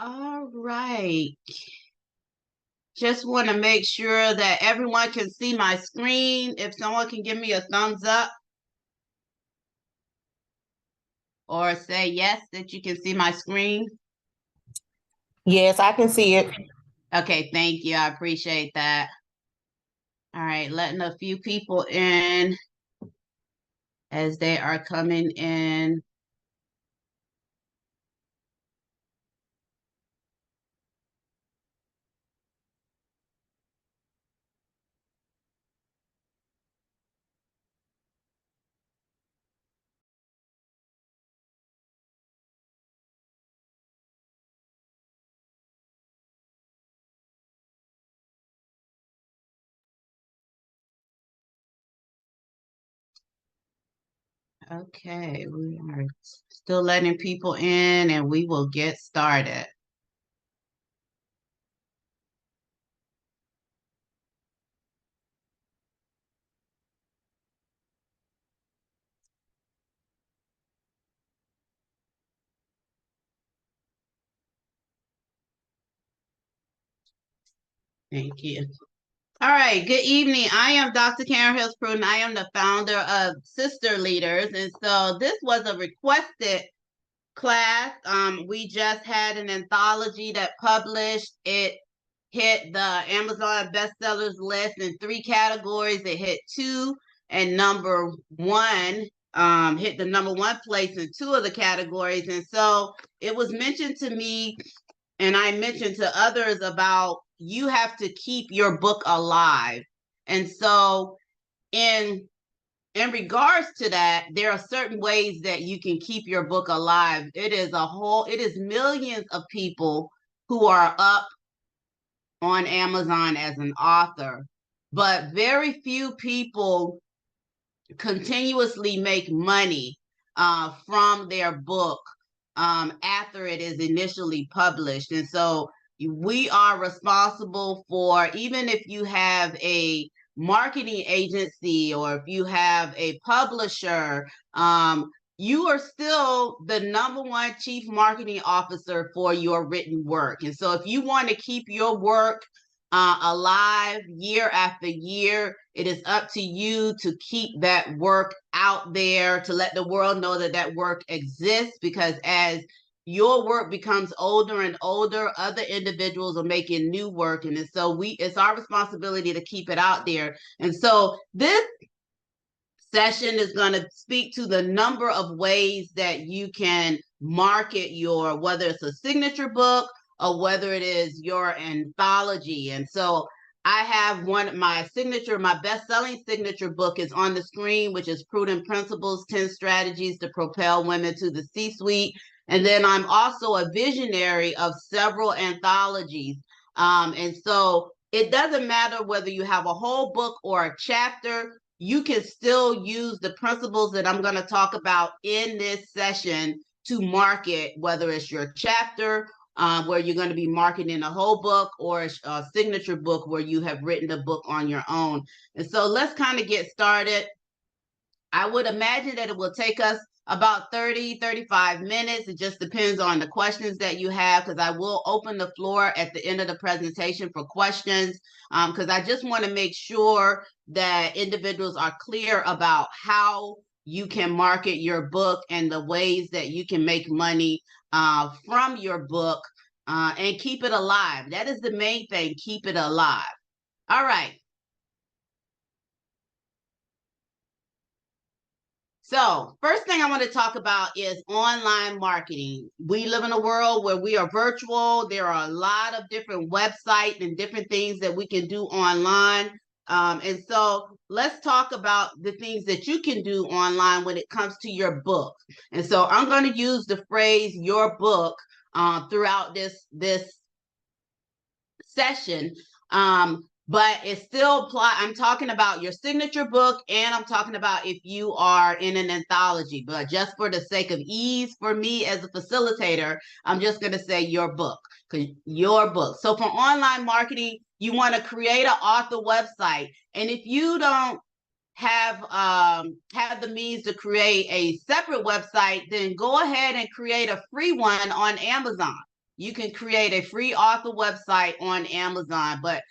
All right. Just want to make sure that everyone can see my screen. If someone can give me a thumbs up or say yes that you can see my screen. Yes, I can see it. Okay, thank you. I appreciate that. All right, letting a few people in as they are coming in. Okay, we are still letting people in and we will get started. Thank you. All right, good evening. I am Dr. Karen Hills Pruden. I am the founder of Sister Leaders. And so this was a requested class. We just had an anthology that published. It hit the Amazon bestsellers list in 3 categories. It hit 2 and number 1, hit the number 1 place in 2 of the categories. And so it was mentioned to me, and I mentioned to others about you have to keep your book alive. And so in regards to that, there are certain ways that you can keep your book alive. It is millions of people who are up on Amazon as an author, but very few people continuously make money from their book after it is initially published. And so we are responsible for, even if you have a marketing agency or if you have a publisher, you are still the number 1 chief marketing officer for your written work. And so if you want to keep your work alive year after year, it is up to you to keep that work out there, to let the world know that that work exists, because as your work becomes older and older, other individuals are making new work. And so it's our responsibility to keep it out there. And so this session is going to speak to the number of ways that you can market your, whether it's a signature book or whether it is your anthology. And so I have my best-selling signature book is on the screen, which is Pruden Principles, 10 Strategies to Propel Women to the C-Suite. And then I'm also a visionary of several anthologies. And so it doesn't matter whether you have a whole book or a chapter, you can still use the principles that I'm going to talk about in this session to market, whether it's your chapter, where you're going to be marketing a whole book, or a signature book where you have written a book on your own. And so let's kind of get started. I would imagine that it will take us about 35 minutes. It just depends on the questions that you have, because I will open the floor at the end of the presentation for questions, because I just want to make sure that individuals are clear about how you can market your book and the ways that you can make money from your book and keep it alive. That is the main thing, keep it alive. All right. So first thing I want to talk about is online marketing. We live in a world where we are virtual. There are a lot of different websites and different things that we can do online. And so let's talk about the things that you can do online when it comes to your book. And so I'm going to use the phrase your book throughout this session. But it still apply. I'm talking about your signature book, and I'm talking about if you are in an anthology. But just for the sake of ease for me as a facilitator, I'm just going to say your book, because your book. So for online marketing, you want to create an author website, and if you don't have the means to create a separate website, then go ahead and create a free one on Amazon. you can create a free author website on Amazon. But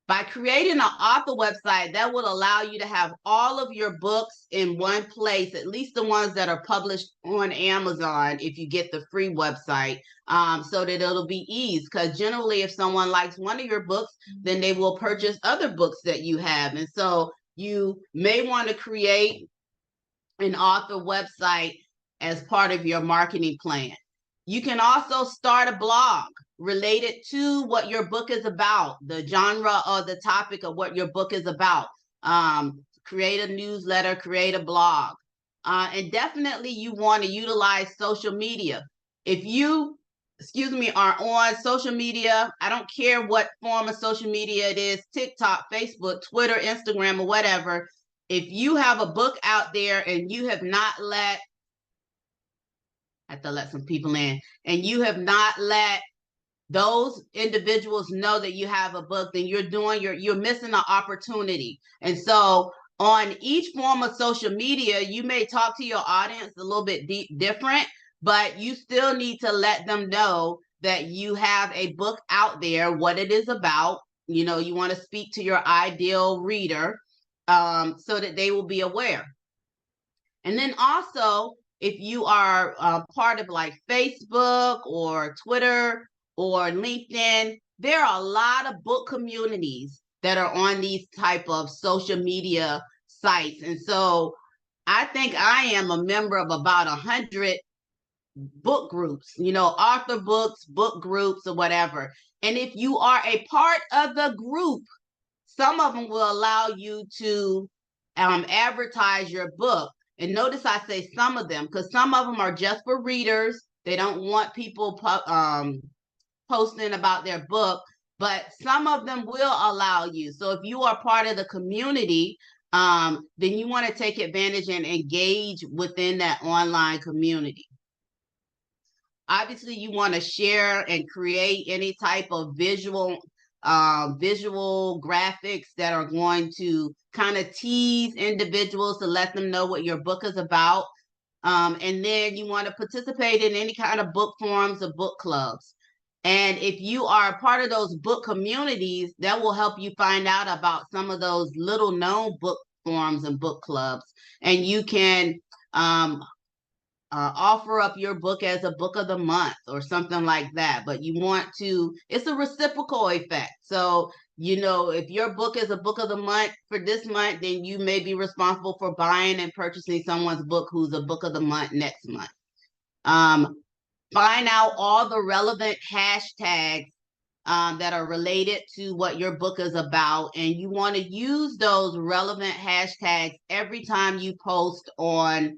by creating an author website, that will allow you to have all of your books in one place, at least the ones that are published on Amazon, if you get the free website, so that it'll be easy. Because generally, if someone likes one of your books, then they will purchase other books that you have. And so you may want to create an author website as part of your marketing plan. You can also start a blog related to what your book is about, the genre or the topic of what your book is about. Create a newsletter, create a blog. And definitely you want to utilize social media. If you, are on social media, I don't care what form of social media it is, TikTok, Facebook, Twitter, Instagram, or whatever. If you have a book out there and you have not let, I have to let some people in, and you have not let those individuals know that you have a book, then you're missing an opportunity. And so on each form of social media, you may talk to your audience a little bit different, but you still need to let them know that you have a book out there, what it is about. You know, you want to speak to your ideal reader, so that they will be aware. And then also, if you are part of like Facebook or Twitter or LinkedIn, there are a lot of book communities that are on these type of social media sites. And so I think I am a member of about 100 book groups, author books, book groups, or whatever. And if you are a part of the group, some of them will allow you to advertise your book. And notice I say some of them, because some of them are just for readers. They don't want people posting about their book, but some of them will allow you. So if you are part of the community, then you want to take advantage and engage within that online community. Obviously, you want to share and create any type of visual graphics that are going to kind of tease individuals to let them know what your book is about. And then you want to participate in any kind of book forums or book clubs. And if you are a part of those book communities, that will help you find out about some of those little known book forums and book clubs. And you can offer up your book as a book of the month or something like that. But you want to, it's a reciprocal effect. So, if your book is a book of the month for this month, then you may be responsible for buying and purchasing someone's book who's a book of the month next month. Find out all the relevant hashtags that are related to what your book is about. And you want to use those relevant hashtags every time you post on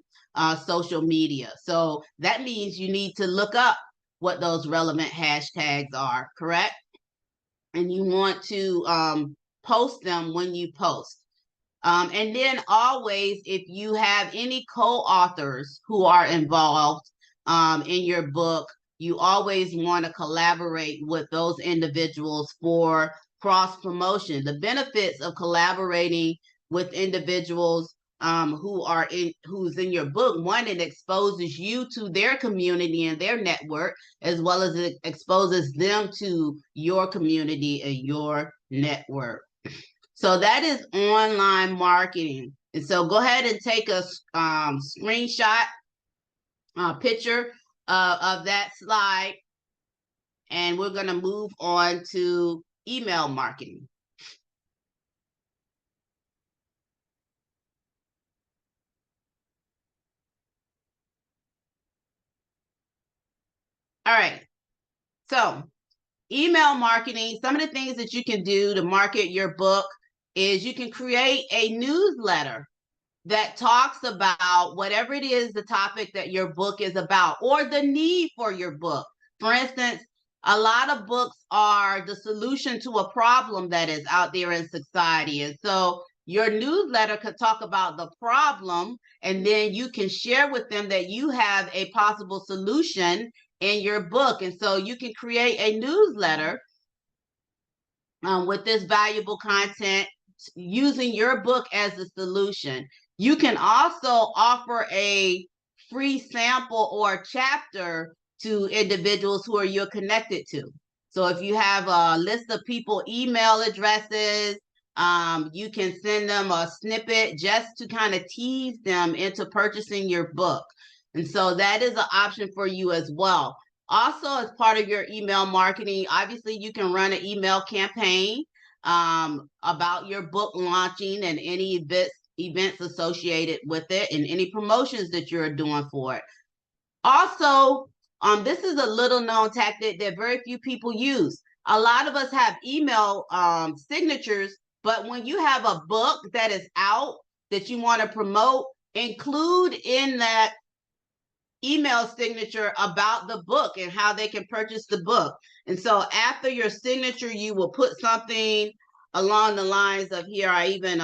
social media. So that means you need to look up what those relevant hashtags are, correct? And you want to post them when you post. And then always, if you have any co-authors who are involved in your book, you always want to collaborate with those individuals for cross promotion. The benefits of collaborating with individuals who's in your book, one, it exposes you to their community and their network, as well as it exposes them to your community and your network. So that is online marketing. And so go ahead and take a screenshot, picture of that slide, and we're going to move on to email marketing. All right. So email marketing, some of the things that you can do to market your book is you can create a newsletter that talks about whatever it is, the topic that your book is about, or the need for your book. For instance, a lot of books are the solution to a problem that is out there in society. And so your newsletter could talk about the problem, and then you can share with them that you have a possible solution in your book. And so you can create a newsletter with this valuable content using your book as a solution. You can also offer a free sample or chapter to individuals who are you're connected to. So if you have a list of people email addresses, you can send them a snippet just to kind of tease them into purchasing your book. And so that is an option for you as well. Also, as part of your email marketing, obviously you can run an email campaign about your book launching and any events associated with it and any promotions that you're doing for it. Also, this is a little known tactic that very few people use. A lot of us have email signatures, but when you have a book that is out that you want to promote, include in that email signature about the book and how they can purchase the book. And so after your signature, you will put something along the lines of, here, I even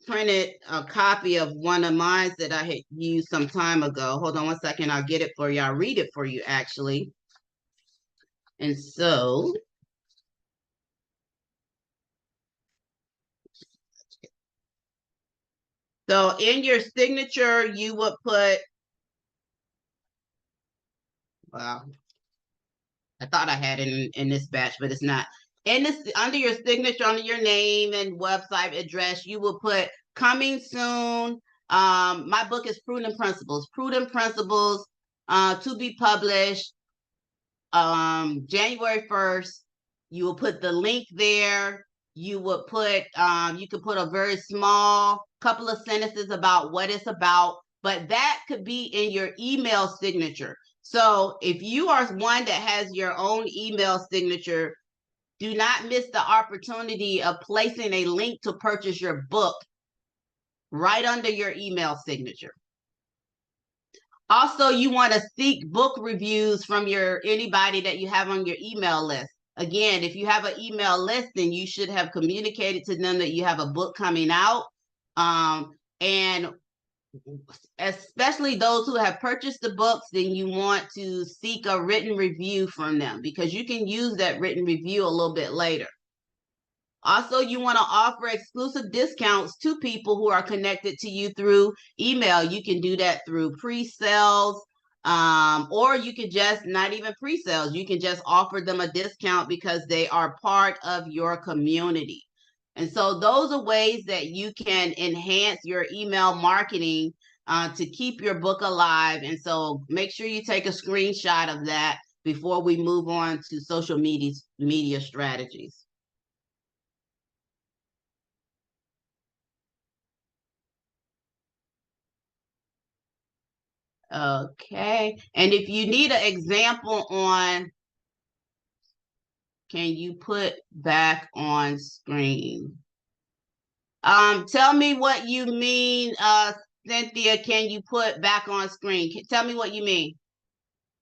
printed a copy of one of mine that I had used some time ago. Hold on one second, I'll get it for you. I'll read it for you, actually. And so, in your signature, you would put, wow, I thought I had it in this batch, but it's not. In this, under your signature, under your name and website address, you will put coming soon. My book is Pruden Principles. Pruden Principles to be published January 1st. You will put the link there. You would put, you could put a very small couple of sentences about what it's about, but that could be in your email signature. So if you are one that has your own email signature, do not miss the opportunity of placing a link to purchase your book right under your email signature. Also, you want to seek book reviews from anybody that you have on your email list. Again, if you have an email list, then you should have communicated to them that you have a book coming out. And especially those who have purchased the books, then you want to seek a written review from them because you can use that written review a little bit later. Also, you want to offer exclusive discounts to people who are connected to you through email. You can do that through pre-sales, or you can just not even pre-sales. You can just offer them a discount because they are part of your community. And so those are ways that you can enhance your email marketing to keep your book alive. And so make sure you take a screenshot of that before we move on to social media strategies. Okay, and if you need an example on, can you put back on screen? Tell me what you mean, Cynthia, can you put back on screen? Tell me what you mean.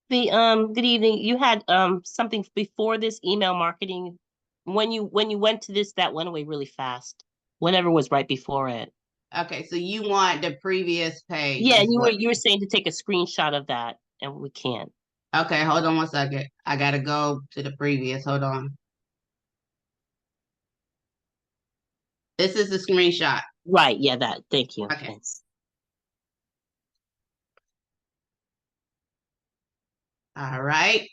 Good evening. You had something before this email marketing. When you went to this, that went away really fast. Whatever was right before it. Okay, so you want the previous page. Yeah, you were saying to take a screenshot of that, and we can't. Okay, hold on one second. I gotta go to the previous. Hold on. This is the screenshot. Right, yeah, that. Thank you. Okay. Thanks. All right.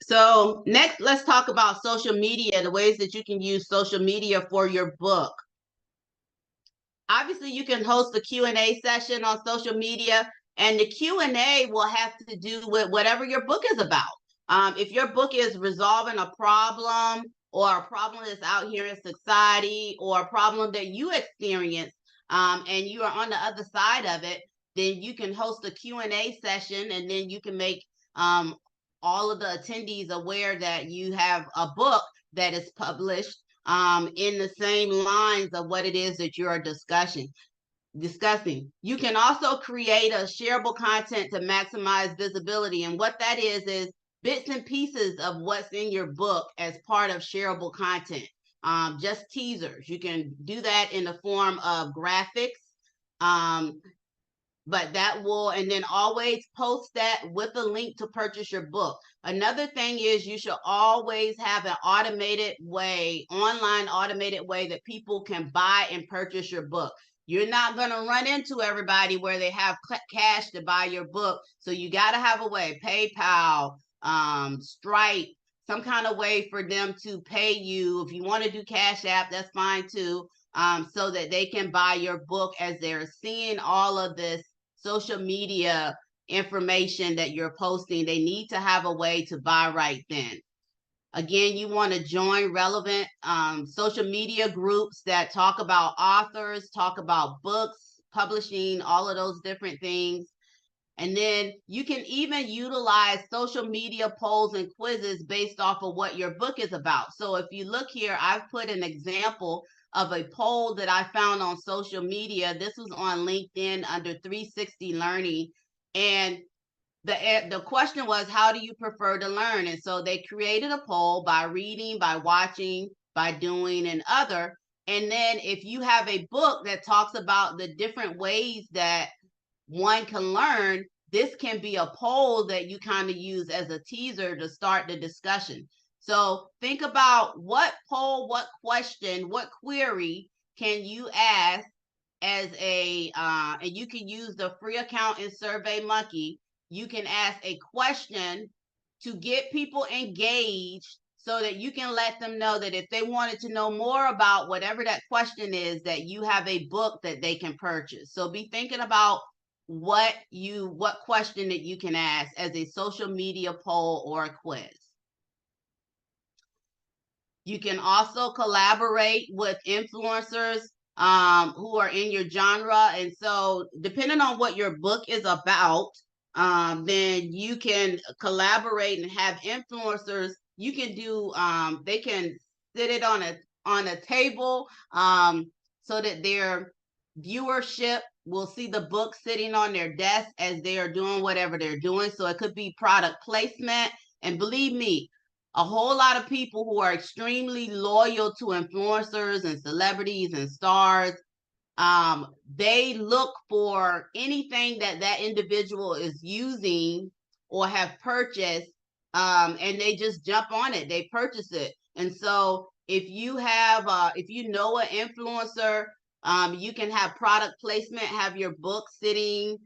So next, let's talk about social media, the ways that you can use social media for your book. Obviously, you can host a Q&A session on social media, and the Q&A will have to do with whatever your book is about. If your book is resolving a problem or a problem that's out here in society or a problem that you experience and you are on the other side of it, then you can host a Q&A session, and then you can make all of the attendees aware that you have a book that is published in the same lines of what it is that you are discussing. You can also create a shareable content to maximize visibility. And what that is bits and pieces of what's in your book as part of shareable content. Just teasers. You can do that in the form of graphics. but that will, and then always post that with a link to purchase your book. Another thing is you should always have an automated way, online automated way that people can buy and purchase your book. You're not going to run into everybody where they have cash to buy your book. So you got to have a way, PayPal, Stripe, some kind of way for them to pay you. If you want to do Cash App, that's fine too. So that they can buy your book as they're seeing all of this social media information that you're posting. They need to have a way to buy right then. Again, you want to join relevant social media groups that talk about authors, talk about books, publishing, all of those different things. And then you can even utilize social media polls and quizzes based off of what your book is about. So if you look here, I've put an example of a poll that I found on social media. This was on LinkedIn under 360 Learning. And the question was, how do you prefer to learn? And so they created a poll by reading, by watching, by doing, and other. And then if you have a book that talks about the different ways that one can learn, this can be a poll that you kind of use as a teaser to start the discussion. So think about what poll, what question, what query can you ask as a, and you can use the free account in SurveyMonkey. You can ask a question to get people engaged so that you can let them know that if they wanted to know more about whatever that question is, that you have a book that they can purchase. So be thinking about what question that you can ask as a social media poll or a quiz. You can also collaborate with influencers who are in your genre. And so depending on what your book is about, then you can collaborate and have influencers. You can do, they can sit it on a table so that their viewership will see the book sitting on their desk as they are doing whatever they're doing. So it could be product placement. And believe me, a whole lot of people who are extremely loyal to influencers and celebrities and stars, they look for anything that individual is using or have purchased, and they just jump on it. They purchase it. And so if you have, if you know an influencer, you can have product placement, have your book sitting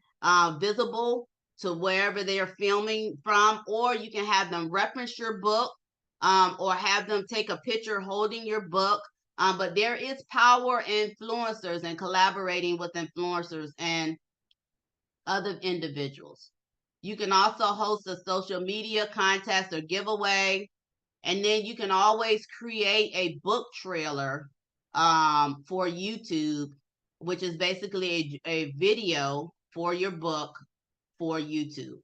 visible to wherever they are filming from, or you can have them reference your book, or have them take a picture holding your book. But there is power in influencers and collaborating with influencers and other individuals. You can also host a social media contest or giveaway. And then you can always create a book trailer for YouTube, which is basically a video for your book for YouTube.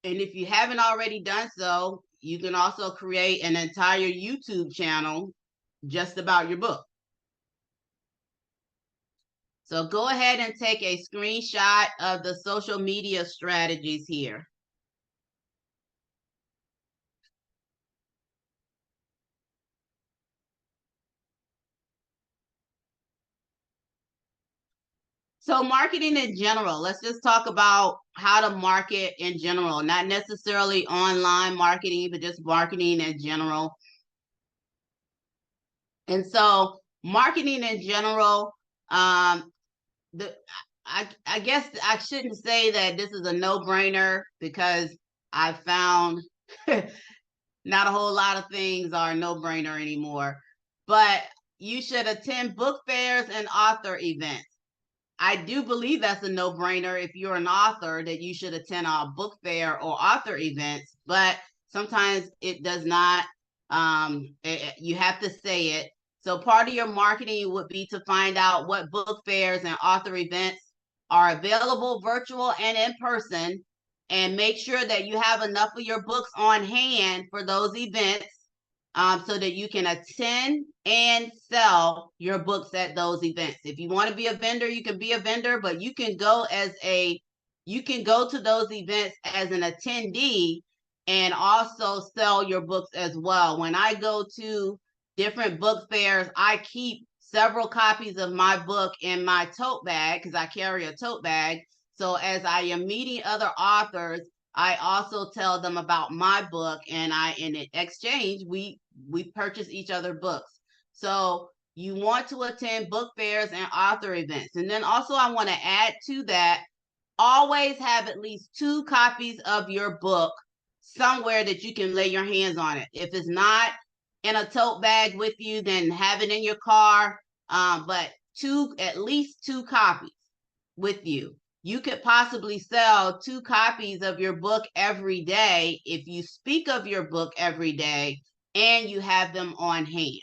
And if you haven't already done so, you can also create an entire YouTube channel just about your book. So go ahead and take a screenshot of the social media strategies here. So marketing in general, let's just talk about how to market in general, not necessarily online marketing, but just marketing in general. And so marketing in general, I guess I shouldn't say that this is a no-brainer, because I found not a whole lot of things are a no-brainer anymore, but you should attend book fairs and author events. I do believe that's a no-brainer if you're an author, that you should attend a book fair or author events, but sometimes it does not. You have to say it. So part of your marketing would be to find out what book fairs and author events are available, virtual and in person, and make sure that you have enough of your books on hand for those events, so that you can attend and sell your books at those events. If you want to be a vendor, you can be a vendor, but you can go to those events as an attendee and also sell your books as well. When I go to different book fairs, I keep several copies of my book in my tote bag because I carry a tote bag. So as I am meeting other authors, I also tell them about my book, and in exchange we purchase each other books. So you want to attend book fairs and author events. And then also I want to add to that, always have at least 2 copies of your book somewhere that you can lay your hands on it. If it's not in a tote bag with you, then have it in your car. But at least 2 copies with you. You could possibly sell 2 copies of your book every day if you speak of your book every day and you have them on hand.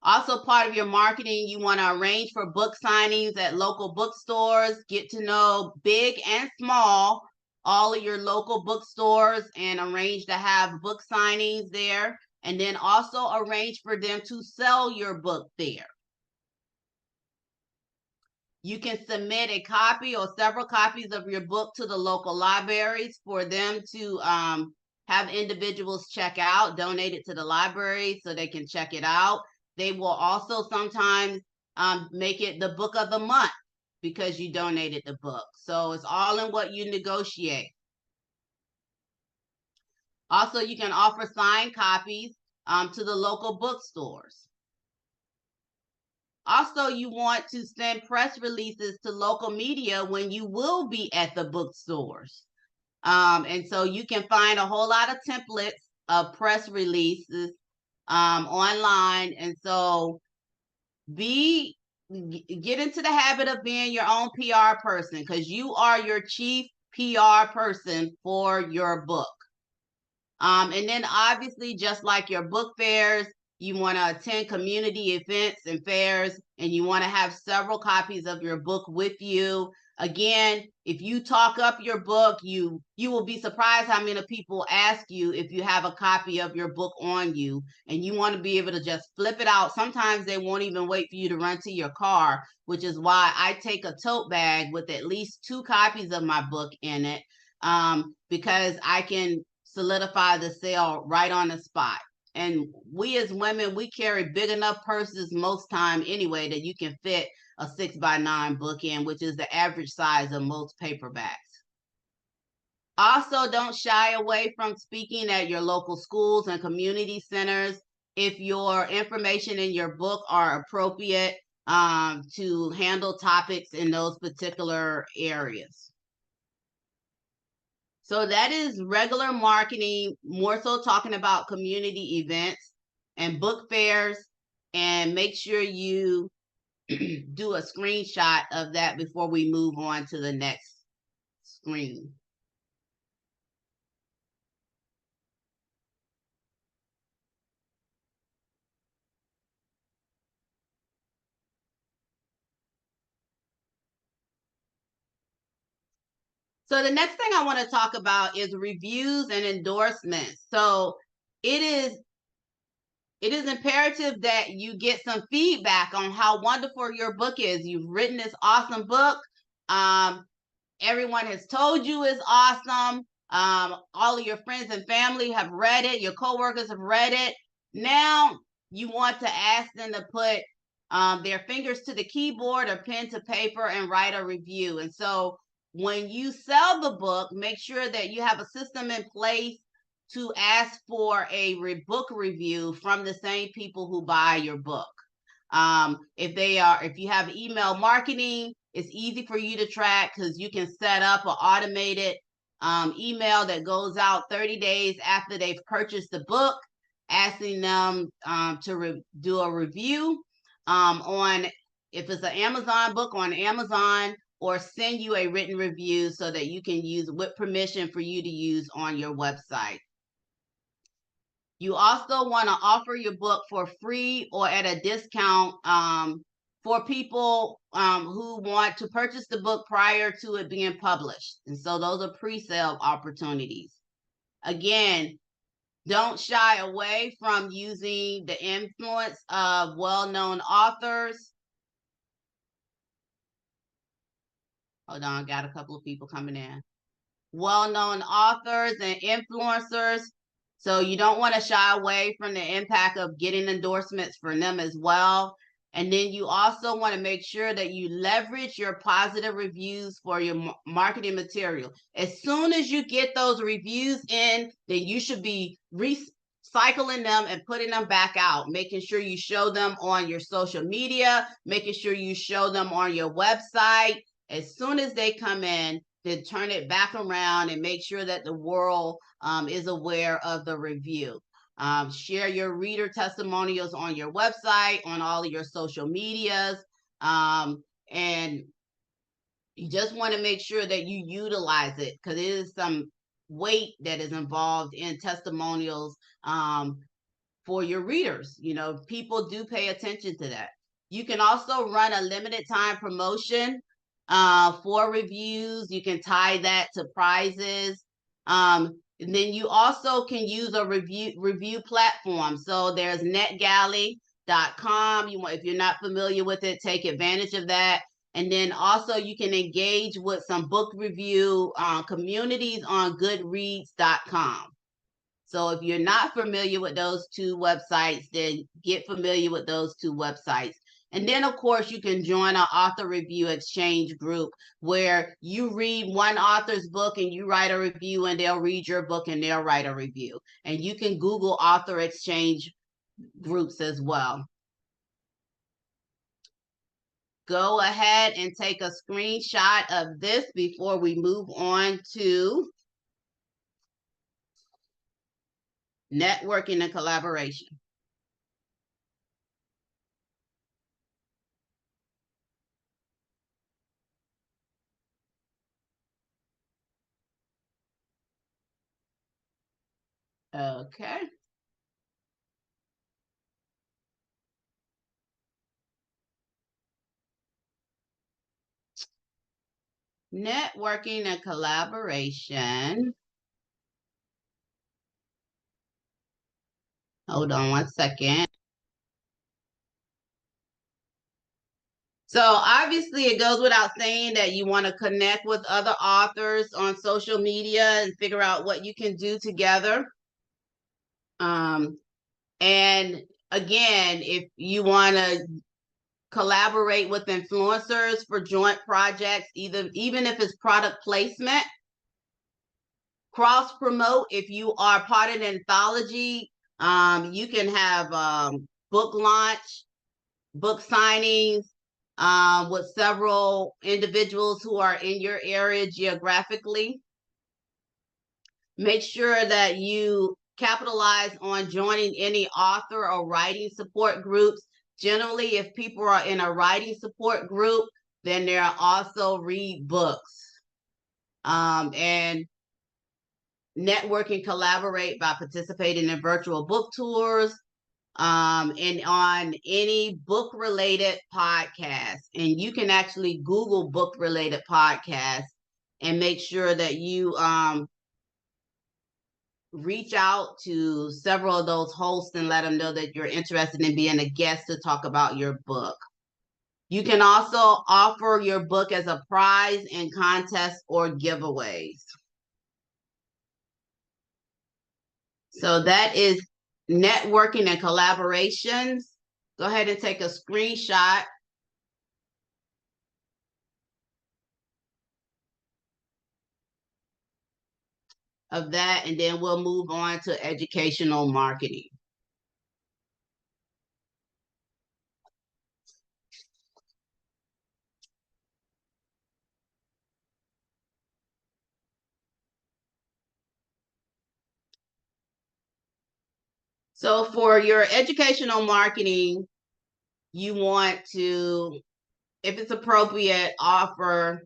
Also, part of your marketing, you want to arrange for book signings at local bookstores, get to know big and small, all of your local bookstores, and arrange to have book signings there. And then also arrange for them to sell your book there. You can submit a copy or several copies of your book to the local libraries for them to have individuals check out, donate it to the library so they can check it out. They will also sometimes make it the book of the month because you donated the book. So it's all in what you negotiate. Also, you can offer signed copies to the local bookstores. Also, you want to send press releases to local media when you will be at the bookstores. And so you can find a whole lot of templates of press releases online. And so get into the habit of being your own PR person, because you are your chief PR person for your book. And then obviously, just like your book fairs, you want to attend community events and fairs, and you want to have several copies of your book with you. Again, if you talk up your book, you will be surprised how many people ask you if you have a copy of your book on you, and you want to be able to just flip it out. Sometimes they won't even wait for you to run to your car, which is why I take a tote bag with at least 2 copies of my book in it, because I can solidify the sale right on the spot. And we as women, we carry big enough purses most time anyway that you can fit a 6x9 book in, which is the average size of most paperbacks. Also, don't shy away from speaking at your local schools and community centers if your information in your book are appropriate to handle topics in those particular areas. So that is regular marketing, more so talking about community events and book fairs. And make sure you do a screenshot of that before we move on to the next screen. So the next thing I want to talk about is reviews and endorsements. So it is imperative that you get some feedback on how wonderful your book is. You've written this awesome book. Everyone has told you it's awesome. All of your friends and family have read it. Your coworkers have read it. Now you want to ask them to put their fingers to the keyboard or pen to paper and write a review. And so when you sell the book, make sure that you have a system in place to ask for a book review from the same people who buy your book. If you have email marketing, it's easy for you to track because you can set up an automated email that goes out 30 days after they've purchased the book, asking them to do a review on, if it's an Amazon book, on Amazon, or send you a written review so that you can use with permission for you to use on your website. You also want to offer your book for free or at a discount for people who want to purchase the book prior to it being published. And so those are pre-sale opportunities. Again, don't shy away from using the influence of well-known authors. Hold on, got a couple of people coming in. Well-known authors and influencers So you don't want to shy away from the impact of getting endorsements from them as well. And then you also want to make sure that you leverage your positive reviews for your marketing material. As soon as you get those reviews in, then you should be recycling them and putting them back out, making sure you show them on your social media, making sure you show them on your website. As soon as they come in, then turn it back around and make sure that the world is aware of the review. Share your reader testimonials on your website, on all of your social medias, and you just want to make sure that you utilize it, because it is some weight that is involved in testimonials for your readers. You know, people do pay attention to that. You can also run a limited time promotion for reviews. You can tie that to prizes. And then you also can use a review platform. So there's netgalley.com. If you're not familiar with it, take advantage of that. And then also you can engage with some book review communities on goodreads.com. So if you're not familiar with those two websites, then get familiar with those two websites. And then, of course, you can join our author review exchange group where you read one author's book and you write a review, and they'll read your book and they'll write a review. And you can Google author exchange groups as well. Go ahead and take a screenshot of this before we move on to networking and collaboration. Okay. Networking and collaboration. Hold on one second. So obviously it goes without saying that you want to connect with other authors on social media and figure out what you can do together. And again, if you want to collaborate with influencers for joint projects, even if it's product placement, cross promote. If you are part of an anthology, you can have book launch, book signings with several individuals who are in your area geographically. Make sure that you capitalize on joining any author or writing support groups. Generally, if people are in a writing support group, then they'll also read books. And network and collaborate by participating in virtual book tours, and on any book related podcast. And you can actually Google book related podcasts and make sure that you reach out to several of those hosts and let them know that you're interested in being a guest to talk about your book. You can also offer your book as a prize in contests or giveaways. So that is networking and collaborations. Go ahead and take a screenshot of that, and then we'll move on to educational marketing. So for your educational marketing, you want to, if it's appropriate, offer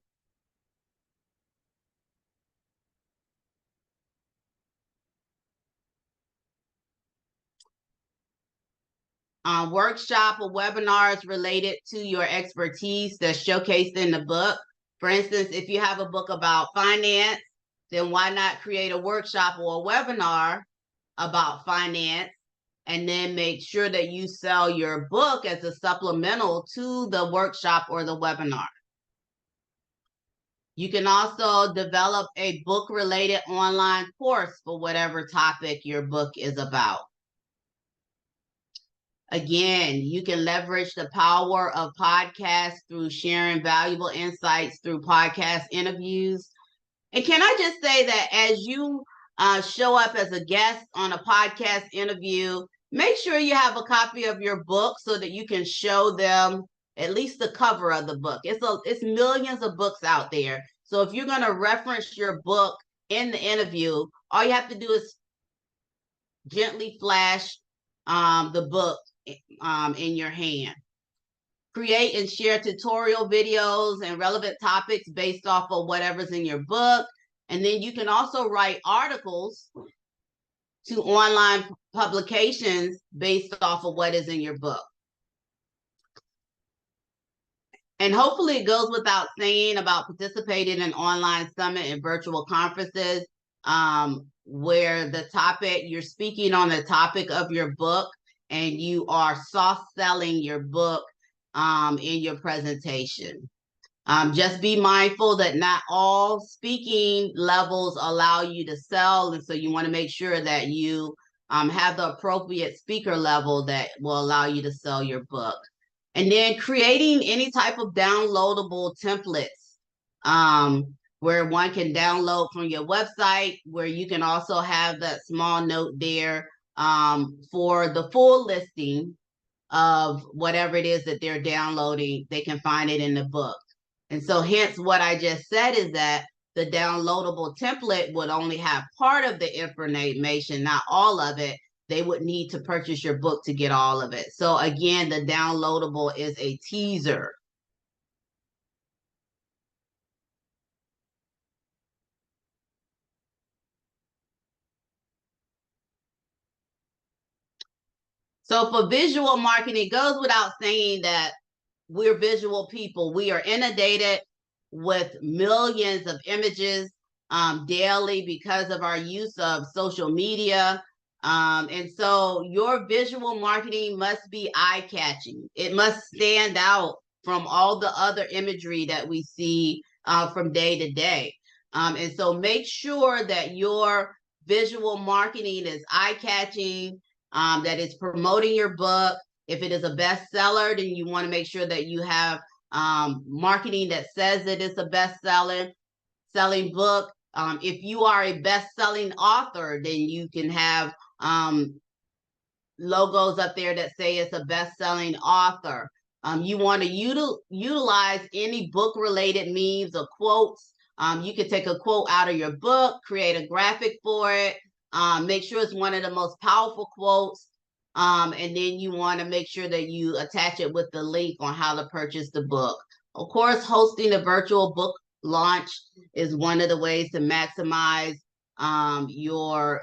workshop or webinars related to your expertise that's showcased in the book. For instance, if you have a book about finance, then why not create a workshop or a webinar about finance, and then make sure that you sell your book as a supplemental to the workshop or the webinar. You can also develop a book-related online course for whatever topic your book is about. Again, you can leverage the power of podcasts through sharing valuable insights through podcast interviews. And can I just say that as you show up as a guest on a podcast interview, make sure you have a copy of your book so that you can show them at least the cover of the book. It's millions of books out there. So if you're going to reference your book in the interview, all you have to do is gently flash the book in your hand. Create and share tutorial videos and relevant topics based off of whatever's in your book. And then you can also write articles to online publications based off of what is in your book. And hopefully it goes without saying about participating in online summit and virtual conferences where you're speaking on the topic of your book and you are soft selling your book in your presentation. Just be mindful that not all speaking levels allow you to sell. And so you want to make sure that you have the appropriate speaker level that will allow you to sell your book. And then creating any type of downloadable templates where one can download from your website, where you can also have that small note there for the full listing of whatever it is that they're downloading. They can find it in the book. And so hence what I just said is that the downloadable template would only have part of the information, not all of it. They would need to purchase your book to get all of it. So again, the downloadable is a teaser. So for visual marketing, it goes without saying that we're visual people. We are inundated with millions of images daily because of our use of social media. And so your visual marketing must be eye-catching. It must stand out from all the other imagery that we see from day to day. And so make sure that your visual marketing is eye-catching, that it's promoting your book. If it is a bestseller, then you want to make sure that you have marketing that says that it's a selling book. If you are a best-selling author, then you can have logos up there that say it's a best-selling author. You want to utilize any book-related memes or quotes. You can take a quote out of your book, create a graphic for it, make sure it's one of the most powerful quotes. And then you want to make sure that you attach it with the link on how to purchase the book. Of course, hosting a virtual book launch is one of the ways to maximize your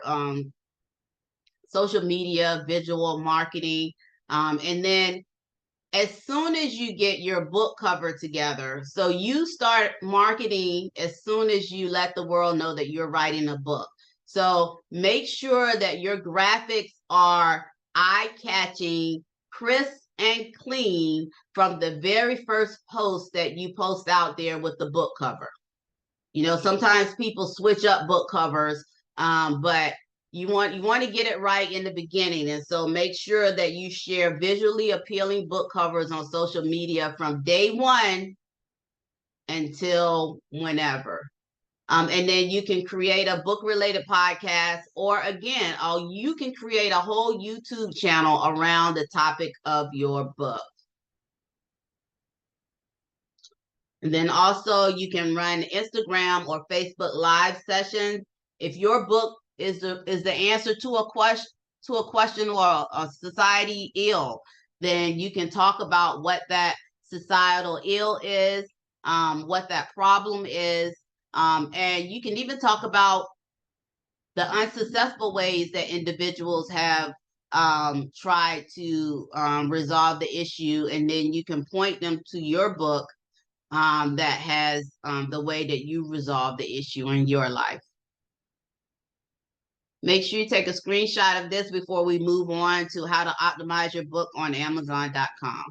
social media, visual marketing. And then as soon as you get your book cover together, so you start marketing as soon as you let the world know that you're writing a book. So make sure that your graphics are eye-catching, crisp, and clean from the very first post that you post out there with the book cover. You know, sometimes people switch up book covers, but you want to get it right in the beginning. And so make sure that you share visually appealing book covers on social media from day one until whenever. And then you can create a book-related podcast, or again, you can create a whole YouTube channel around the topic of your book. And then also you can run Instagram or Facebook live sessions. If your book is the answer to a question or a society ill, then you can talk about what that societal ill is, what that problem is. And you can even talk about the unsuccessful ways that individuals have tried to resolve the issue. And then you can point them to your book that has the way that you resolve the issue in your life. Make sure you take a screenshot of this before we move on to how to optimize your book on Amazon.com.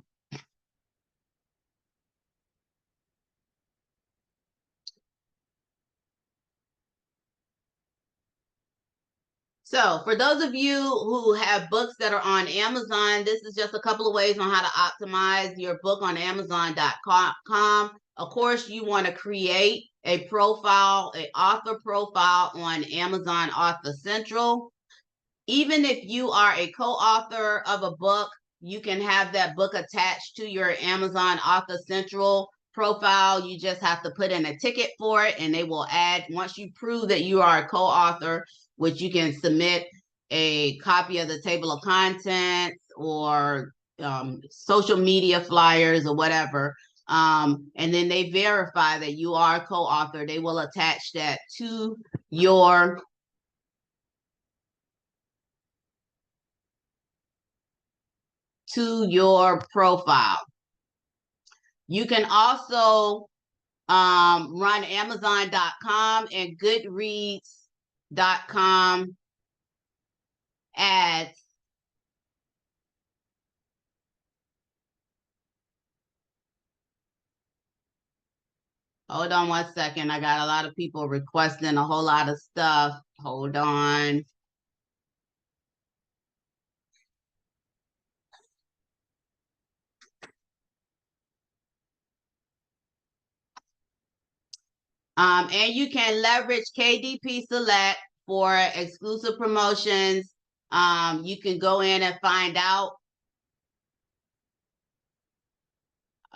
So for those of you who have books that are on Amazon, this is just a couple of ways on how to optimize your book on Amazon.com. Of course, you want to create a profile, an author profile on Amazon Author Central. Even if you are a co-author of a book, you can have that book attached to your Amazon Author Central profile. You just have to put in a ticket for it, and they will add, once you prove that you are a co-author, which you can submit a copy of the table of contents or social media flyers or whatever. And then they verify that you are a co-author. They will attach that to your profile. You can also run Amazon.com and Goodreads.com ads. Hold on 1 second. I got a lot of people requesting a whole lot of stuff. Hold on. And you can leverage KDP Select for exclusive promotions. You can go in and find out.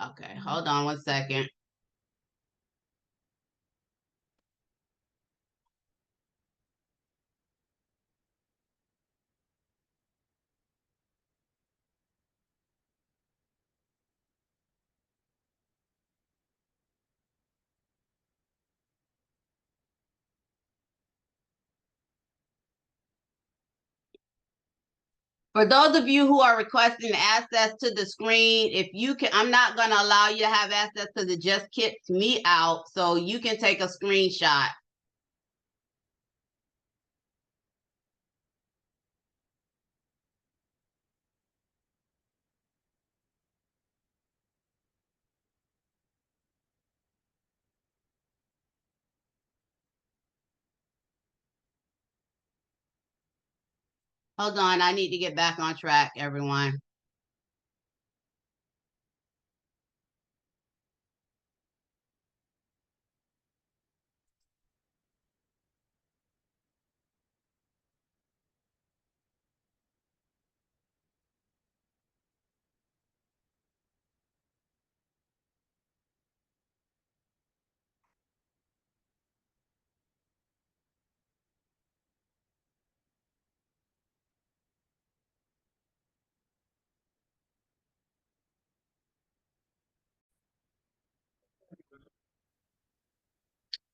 Okay, hold on 1 second. For those of you who are requesting access to the screen, if you can, I'm not going to allow you to have access because it just kicks me out. So you can take a screenshot. Hold on, I need to get back on track, everyone.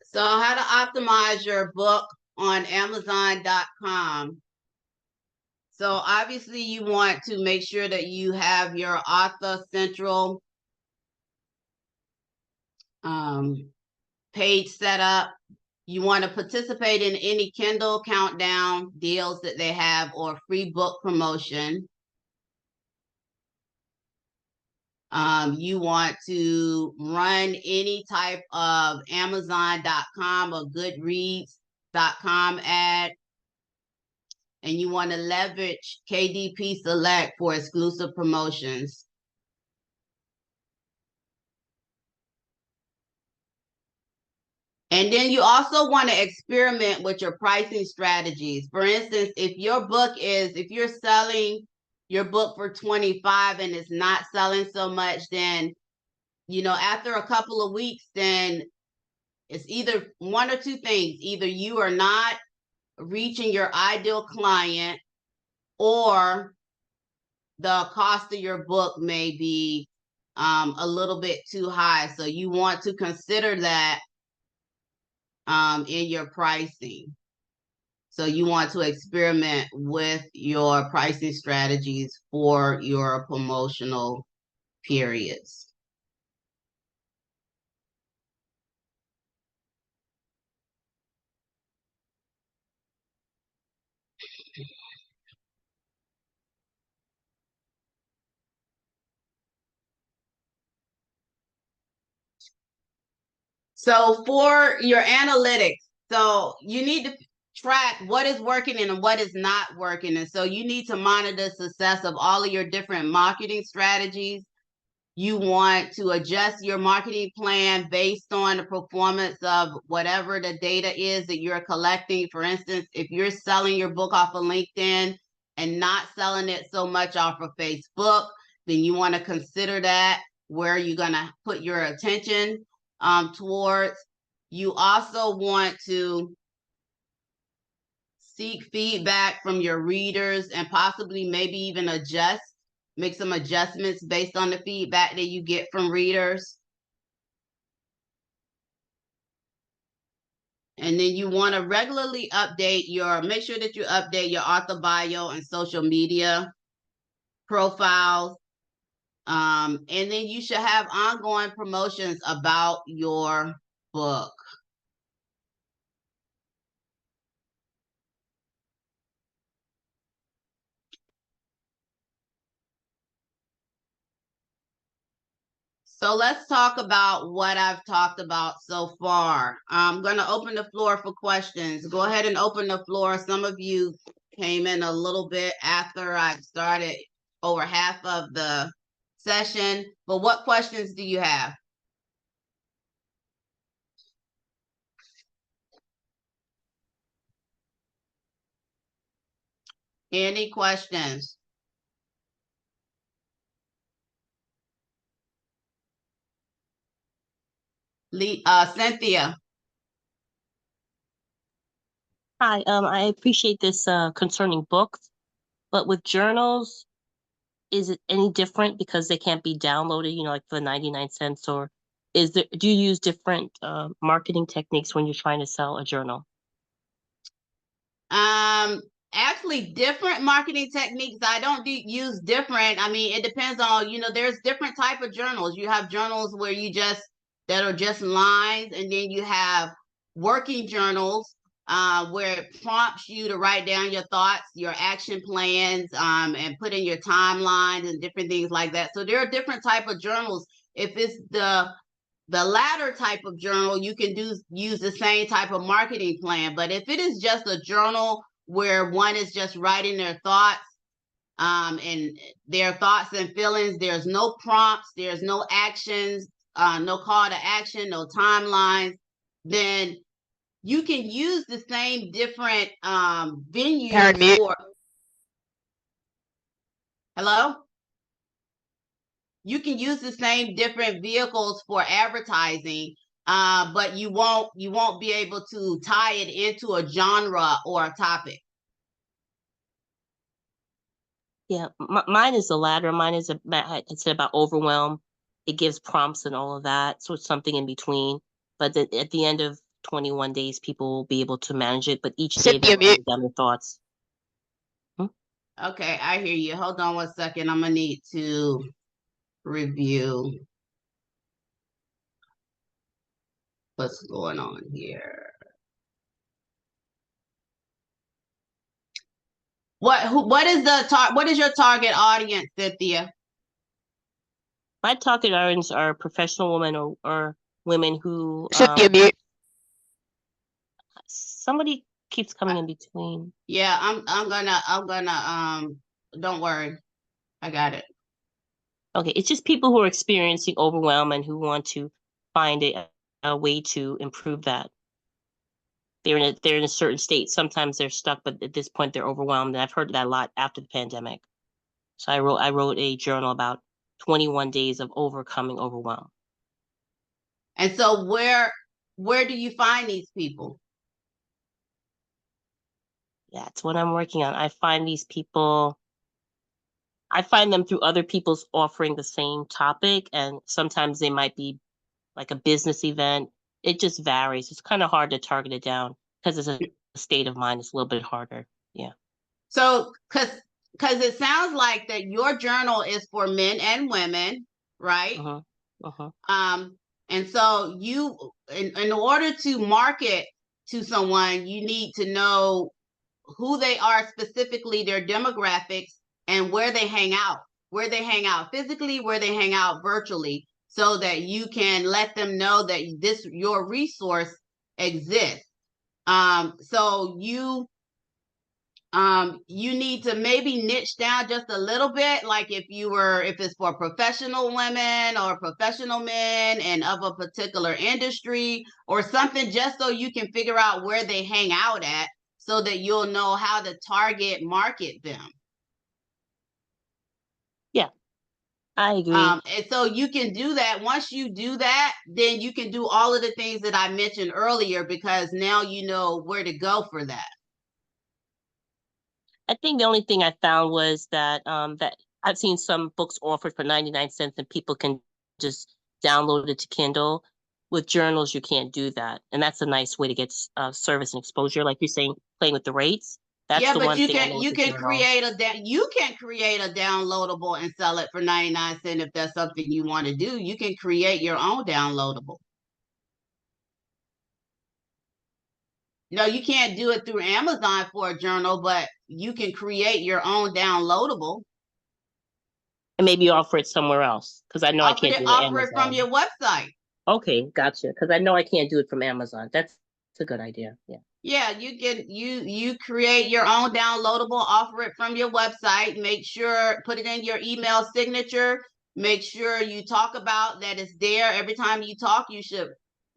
So how to optimize your book on Amazon.com. So obviously you want to make sure that you have your Author Central page set up. You want to participate in any Kindle countdown deals that they have or free book promotion. You want to run any type of Amazon.com or Goodreads.com ad. And you want to leverage KDP Select for exclusive promotions. And then you also want to experiment with your pricing strategies. For instance, if you're selling your book for $25 and it's not selling so much, then, after a couple of weeks, then it's either one or two things. Either you are not reaching your ideal client, or the cost of your book may be a little bit too high. So you want to consider that in your pricing. So you want to experiment with your pricing strategies for your promotional periods. So for your analytics, so you need to track what is working and what is not working. And so you need to monitor the success of all of your different marketing strategies. You want to adjust your marketing plan based on the performance of whatever the data is that you're collecting. For instance, if you're selling your book off of LinkedIn and not selling it so much off of Facebook, then you want to consider that where you're going to put your attention towards. You also want to seek feedback from your readers and possibly maybe even make some adjustments based on the feedback that you get from readers. And then you want to regularly make sure that you update your author bio and social media profiles. And then you should have ongoing promotions about your book. So let's talk about what I've talked about so far. I'm going to open the floor for questions. Go ahead and open the floor. Some of you came in a little bit after I started, over half of the session. But what questions do you have? Any questions? Cynthia. Hi, I appreciate this concerning books, but with journals, is it any different because they can't be downloaded, like for 99 cents, or do you use different marketing techniques when you're trying to sell a journal? Actually, different marketing techniques. I don't use different. I mean, it depends on, there's different type of journals. You have journals where that are just lines, and then you have working journals where it prompts you to write down your thoughts, your action plans, and put in your timelines and different things like that. So there are different type of journals. If it's the latter type of journal, you can use the same type of marketing plan. But if it is just a journal where one is just writing their thoughts and their thoughts and feelings, there's no prompts, there's no actions, no call to action, no timelines, then you can use the same different venues for. Hello? You can use the same different vehicles for advertising, but you won't be able to tie it into a genre or a topic. Yeah, mine is the latter. Mine is it's about overwhelm. It gives prompts and all of that, so it's something in between. But at the end of 21 days, people will be able to manage it. But each day they're writing down their thoughts. Okay, I hear you. Hold on 1 second. I'm gonna need to review what's going on here. What is your target audience, Cynthia? My target audience are professional women or women who somebody keeps coming in between. Yeah, I'm gonna don't worry. I got it. Okay, it's just people who are experiencing overwhelm and who want to find a way to improve that. They're in a certain state. Sometimes they're stuck, but at this point they're overwhelmed. And I've heard that a lot after the pandemic. So I wrote a journal about 21 days of overcoming overwhelm. And so where do you find these people? Yeah, it's what I'm working on. I find these people. I find them through other people's offering the same topic, and sometimes they might be like a business event. It just varies. It's kind of hard to target it down because it's a state of mind. It's a little bit harder. Yeah. So, because it sounds like that your journal is for men and women, right? And so you, in order to market to someone, you need to know who they are specifically, their demographics, and where they hang out physically, where they hang out virtually, so that you can let them know that your resource exists. So you need to maybe niche down just a little bit, like if it's for professional women or professional men and of a particular industry or something, just so you can figure out where they hang out at so that you'll know how to target market them. Yeah, I agree. And so you can do that. Once you do that, then you can do all of the things that I mentioned earlier, because now you know where to go for that. I think the only thing I found was that that I've seen some books offered for 99 cents and people can just download it to Kindle. With journals, you can't do that. And that's a nice way to get service and exposure. Like you're saying, playing with the rates. That's Yeah, the but one thing I know with the journal. you can create a downloadable and sell it for 99 cents if that's something you want to do. You can create your own downloadable. No, you can't do it through Amazon for a journal, but you can create your own downloadable. And maybe offer it somewhere else because I know I can't do it on Offer it from your Amazon. website. Okay, gotcha. Because I know I can't do it from Amazon. That's a good idea. Yeah. Yeah, you create your own downloadable, offer it from your website, make sure, put it in your email signature, make sure you talk about that it's there. Every time you talk, you should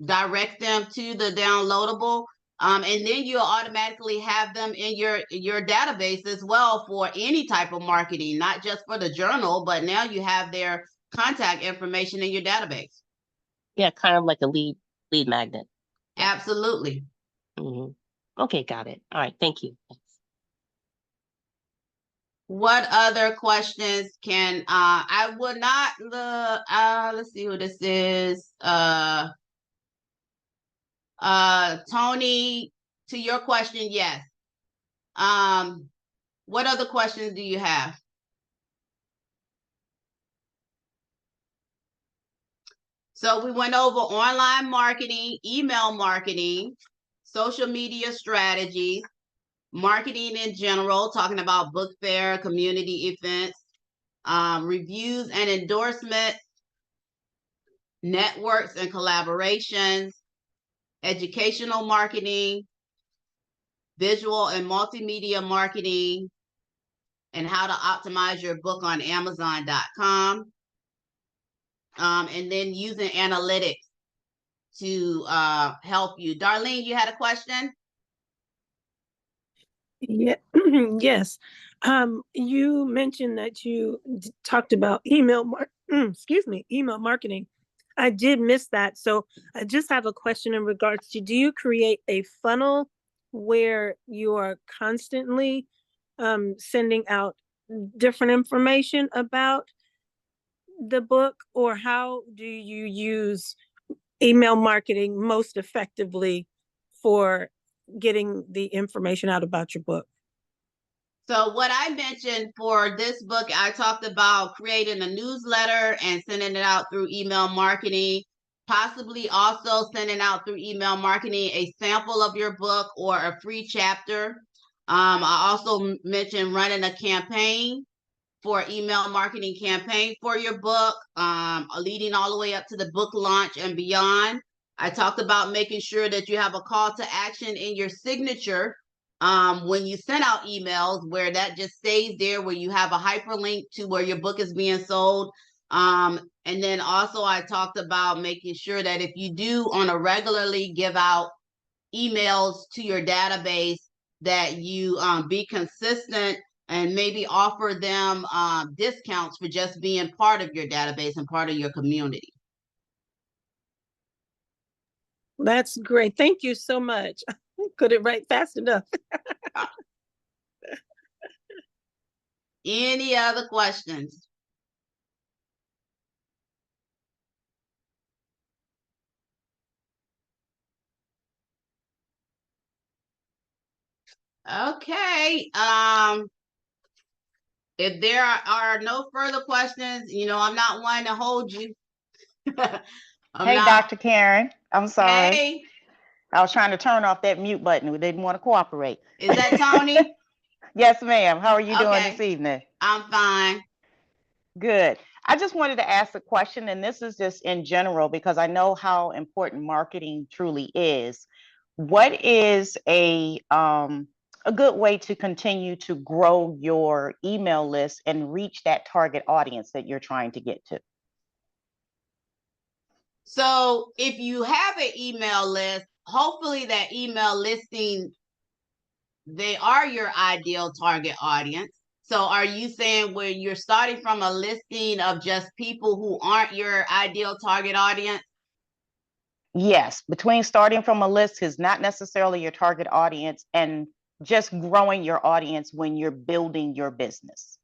direct them to the downloadable. And then you'll automatically have them in your database as well for any type of marketing, not just for the journal, but now you have their contact information in your database. Yeah, kind of like a lead magnet. Yeah. Absolutely. Mm-hmm. Okay, got it. All right, thank you. What other questions can I would not the let's see who this is. Tony, to your question, yes. What other questions do you have? So we went over online marketing, email marketing, social media strategies, marketing in general, talking about book fair, community events, reviews and endorsements, networks and collaborations, educational marketing, visual and multimedia marketing, and how to optimize your book on Amazon.com. And then using analytics to help you. Darlene, you had a question? Yeah, yes. You mentioned that you talked about email marketing. I did miss that. So I just have a question in regards to, do you create a funnel where you are constantly sending out different information about the book, or how do you use email marketing most effectively for getting the information out about your book? So what I mentioned for this book, I talked about creating a newsletter and sending it out through email marketing, possibly also sending out through email marketing a sample of your book or a free chapter. I also mentioned running a campaign for email marketing campaign for your book, leading all the way up to the book launch and beyond. I talked about making sure that you have a call to action in your signature when you send out emails, where that just stays there, where you have a hyperlink to where your book is being sold. And then also I talked about making sure that if you do on a regularly give out emails to your database, that you be consistent and maybe offer them discounts for just being part of your database and part of your community. That's great. Thank you so much. Couldn't write fast enough. Any other questions? Okay. If there are no further questions, I'm not one to hold you. Hey, Dr. Karen, I'm sorry. Hey, I was trying to turn off that mute button. We didn't want to cooperate. is that Tony? Yes, ma'am. How are you doing Okay, this evening? I'm fine. Good. I just wanted to ask a question, and this is just in general because I know how important marketing truly is. what is a good way to continue to grow your email list and reach that target audience that you're trying to get to? So if you have an email list, hopefully that email listing, they are your ideal target audience. So are you saying when you're starting from a listing of just people who aren't your ideal target audience? Yes, between starting from a list is not necessarily your target audience and just growing your audience when you're building your business.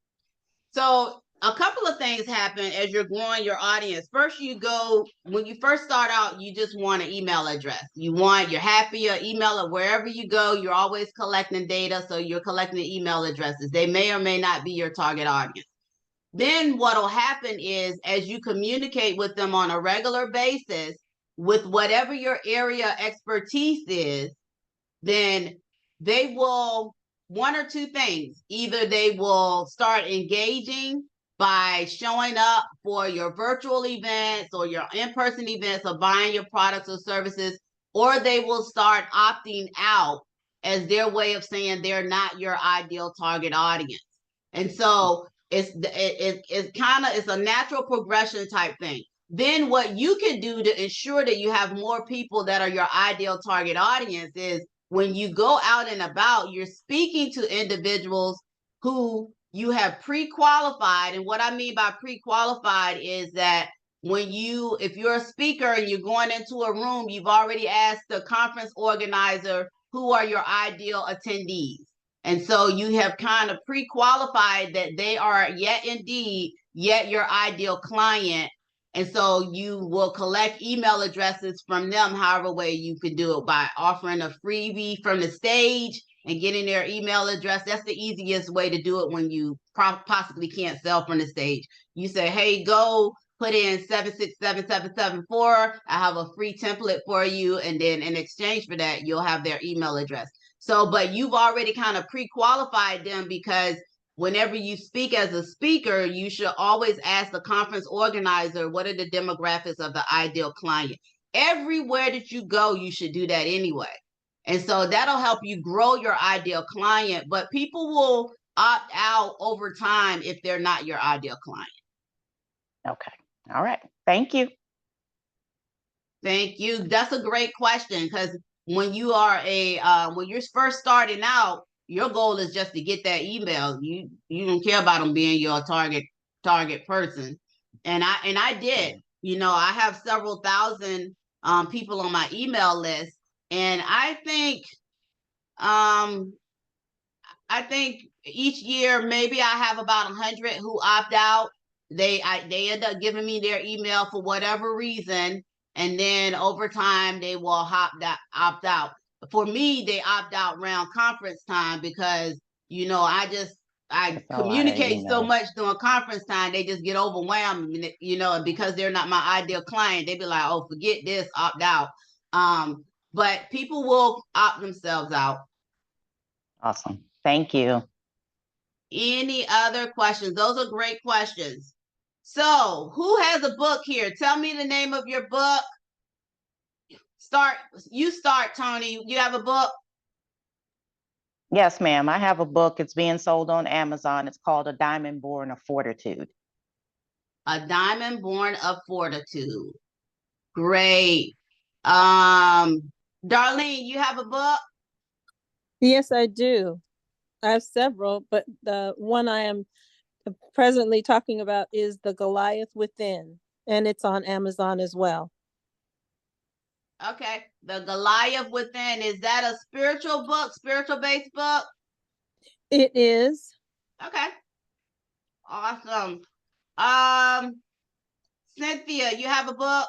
So a couple of things happen as you're growing your audience. First, when you first start out, you just want an email address. You're happy, your email, or wherever you go, you're always collecting data. So you're collecting email addresses. They may or may not be your target audience. Then what'll happen is as you communicate with them on a regular basis with whatever your area expertise is, then they will, one or two things. Either they will start engaging by showing up for your virtual events or your in-person events or buying your products or services, or they will start opting out as their way of saying they're not your ideal target audience. And so it's a natural progression type thing. Then what you can do to ensure that you have more people that are your ideal target audience is when you go out and about, you're speaking to individuals who you have pre-qualified. And what I mean by pre-qualified is that if you're a speaker and you're going into a room, you've already asked the conference organizer who are your ideal attendees. And so you have kind of pre-qualified that they are yet your ideal client. And so you will collect email addresses from them, however way you could do it, by offering a freebie from the stage and getting their email address. That's the easiest way to do it when you possibly can't sell from the stage. You say, hey, go put in 767774. I have a free template for you. And then in exchange for that, you'll have their email address. So, but you've already kind of pre-qualified them because whenever you speak as a speaker, you should always ask the conference organizer, what are the demographics of the ideal client? Everywhere that you go, you should do that anyway. And so that'll help you grow your ideal client, but people will opt out over time if they're not your ideal client. Okay. All right. Thank you. Thank you. That's a great question because when you're first starting out, your goal is just to get that email. You don't care about them being your target person. And I did. I have several thousand people on my email list, and I think each year maybe I have about 100 who opt out. They end up giving me their email for whatever reason, and then over time they will opt out. For me, they opt out around conference time because I communicate so much during conference time, they just get overwhelmed, and because they're not my ideal client, they be like, oh, forget this, opt out. But people will opt themselves out. Awesome. Thank you. Any other questions? Those are great questions. So who has a book here? Tell me the name of your book. You start, Tony. You have a book? Yes, ma'am. I have a book. It's being sold on Amazon. It's called A Diamond Born of Fortitude. A Diamond Born of Fortitude. Great. Darlene, you have a book? Yes, I do. I have several, but the one I am presently talking about is The Goliath Within, and it's on Amazon as well. Okay. The Goliath Within. Is that a spiritual book, spiritual-based book? It is. Okay. Awesome. Cynthia, you have a book?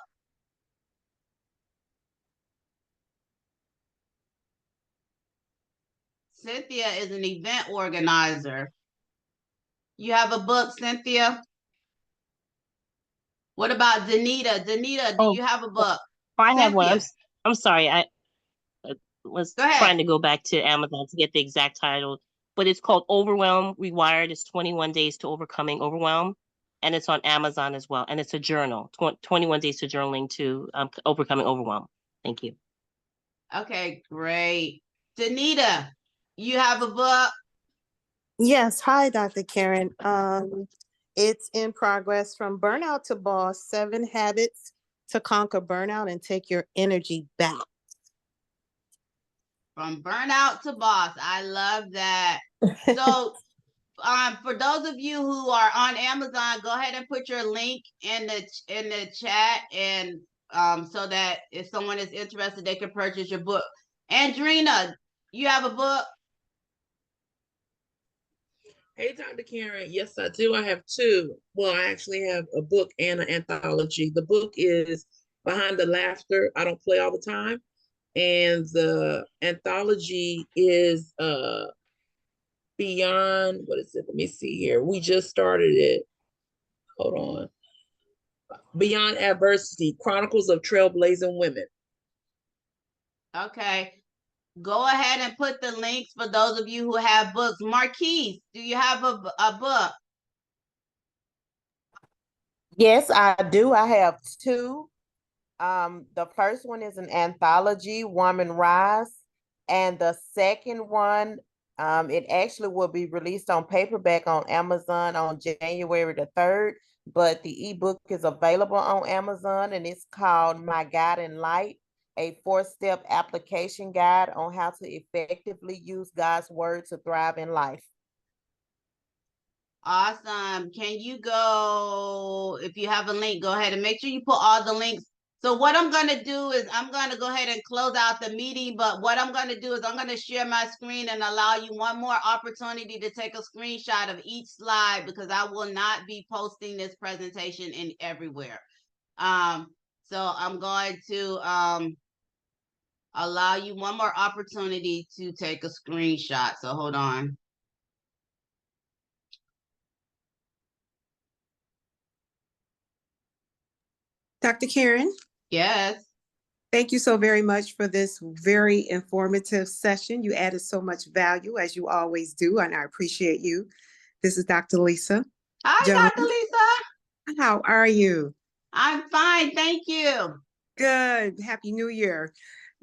Cynthia is an event organizer. You have a book, Cynthia? What about Danita? Danita, do you have a book? I have one. Cynthia. I'm sorry. I was trying to go back to Amazon to get the exact title, but it's called Overwhelm Rewired. It's 21 Days to Overcoming Overwhelm, and it's on Amazon as well. And it's a journal, 21 Days to Journaling to Overcoming Overwhelm. Thank you. Okay, great. Danita, you have a book? Yes. Hi, Dr. Karen. It's in progress, From Burnout to Boss, 7 Habits to Conquer Burnout and Take Your Energy Back. From Burnout to Boss. I love that. So, for those of you who are on Amazon, go ahead and put your link in the chat, and so that if someone is interested, they can purchase your book. Andrina, you have a book? Hey, Dr. Karen. Yes, I do. I have two. Well, I actually have a book and an anthology. The book is Behind the Laughter, I Don't Play All the Time. And the anthology is Beyond, what is it? Let me see here. We just started it. Hold on. Beyond Adversity, Chronicles of Trailblazing Women. Okay. Go ahead and put the links for those of you who have books. Marquise, do you have a book? Yes, I do. I have two. The first one is an anthology, Woman Rise, and the second one, it actually will be released on paperback on Amazon on January the 3rd, but the ebook is available on Amazon, and it's called My Guiding Light, a 4-step application guide on how to effectively use God's word to thrive in life. Awesome. Can you go, if you have a link, go ahead and make sure you put all the links. So what I'm going to do is I'm going to go ahead and close out the meeting, but what I'm going to do is I'm going to share my screen and allow you one more opportunity to take a screenshot of each slide, because I will not be posting this presentation in everywhere. So I'm going to allow you one more opportunity to take a screenshot. So hold on. Dr. Karen, Yes. thank you so very much for this very informative session. You added so much value, as you always do, and I appreciate you. This is Dr. Lisa Hi, Jones. Dr. Lisa. How are you? I'm fine, thank you. Good. Happy New Year.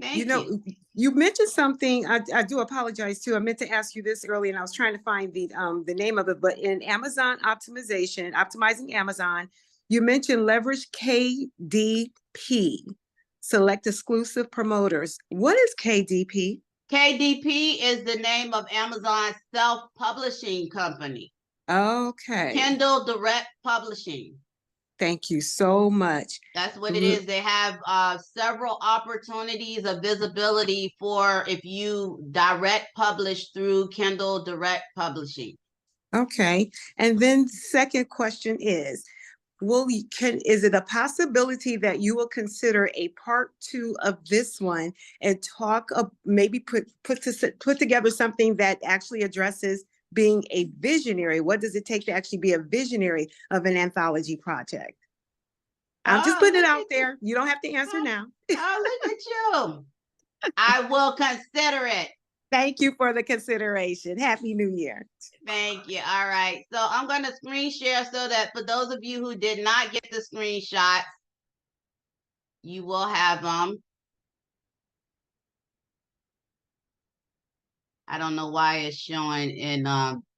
Thank you. You mentioned something. I do apologize too. I meant to ask you this earlier, and I was trying to find the name of it. But in Amazon optimization, optimizing Amazon, you mentioned leverage KDP, select exclusive promoters. What is KDP? KDP is the name of Amazon's self-publishing company. Okay. Kindle Direct Publishing. Thank you so much. That's what it is. They have several opportunities of visibility for if you direct publish through Kindle Direct Publishing. Okay. And then second question is, is it a possibility that you will consider a part 2 of this one and talk maybe put together something that actually addresses being a visionary? What does it take to actually be a visionary of an anthology project? I'm just putting it out there. You don't have to answer now. Oh, look at you. I will consider it. Thank you for the consideration. Happy New Year. Thank you. All right. So I'm going to screen share so that for those of you who did not get the screenshot, you will have them. I don't know why it's showing in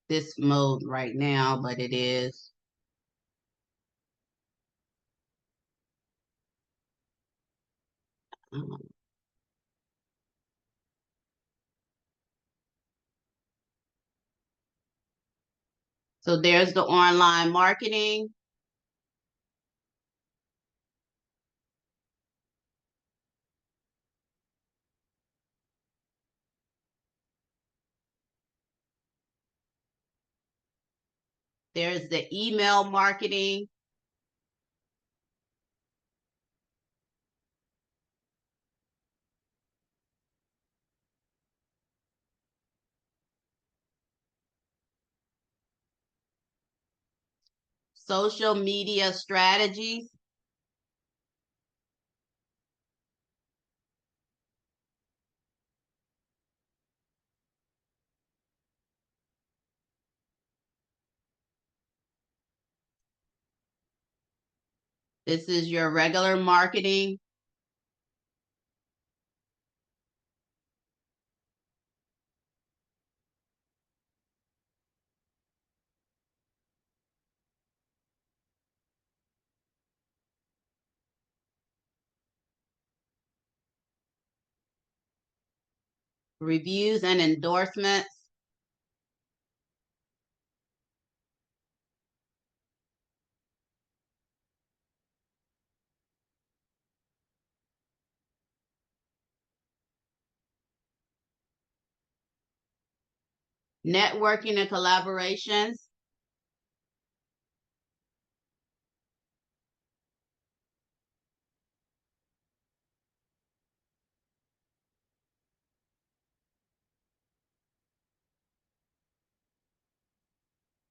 this mode right now, but it is. So there's the online marketing. There's the email marketing. Social media strategies. This is your regular marketing. reviews and endorsements, networking and collaborations,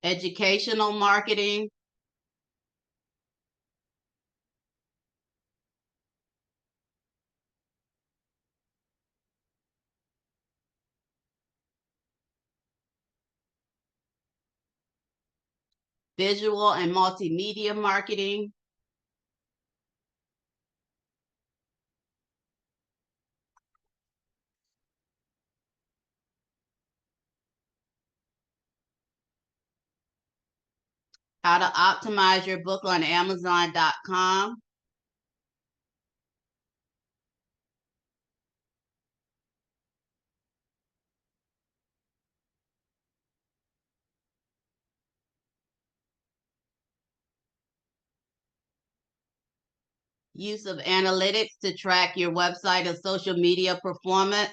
educational marketing, visual and multimedia marketing, how to optimize your book on Amazon.com, use of analytics to track your website and social media performance,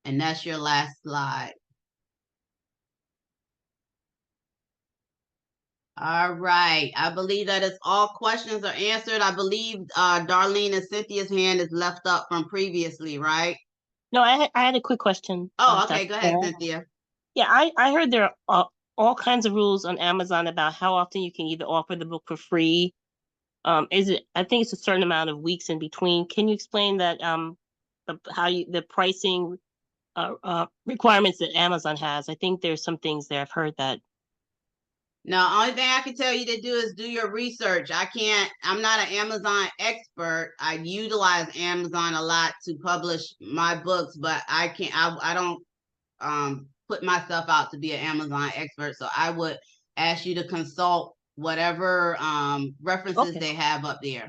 and that's your last slide. All right, I believe that is all questions are answered. I believe Darlene and Cynthia's hand is left up from previously, right? No, I had a quick question. Oh, okay, Dr. go ahead, Karen. Cynthia. Yeah, I heard there are all kinds of rules on Amazon about how often you can either offer the book for free. Is it? I think it's a certain amount of weeks in between. Can you explain that? The pricing requirements that Amazon has. I think there's some things there. I've heard that. No, only thing I can tell you to do is do your research. I'm not an Amazon expert. I utilize Amazon a lot to publish my books, but I don't put myself out to be an Amazon expert. So I would ask you to consult whatever references Okay. they have up there.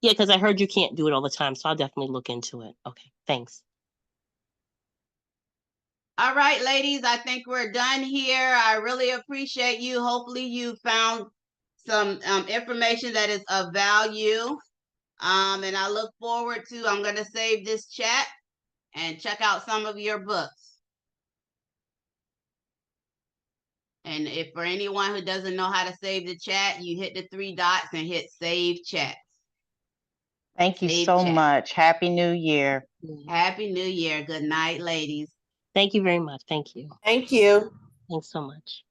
Yeah, because I heard you can't do it all the time, so I'll definitely look into it. Okay, thanks. All right, ladies, I think we're done here. I really appreciate you. Hopefully you found some information that is of value. And I look forward to, I'm going to save this chat and check out some of your books. And if for anyone who doesn't know how to save the chat, you hit the 3 dots and hit save chat. Thank you Save so chat. much. Happy New Year. Happy New Year. Good night, ladies. Thank you very much. Thank you. Thank you. Thanks so much.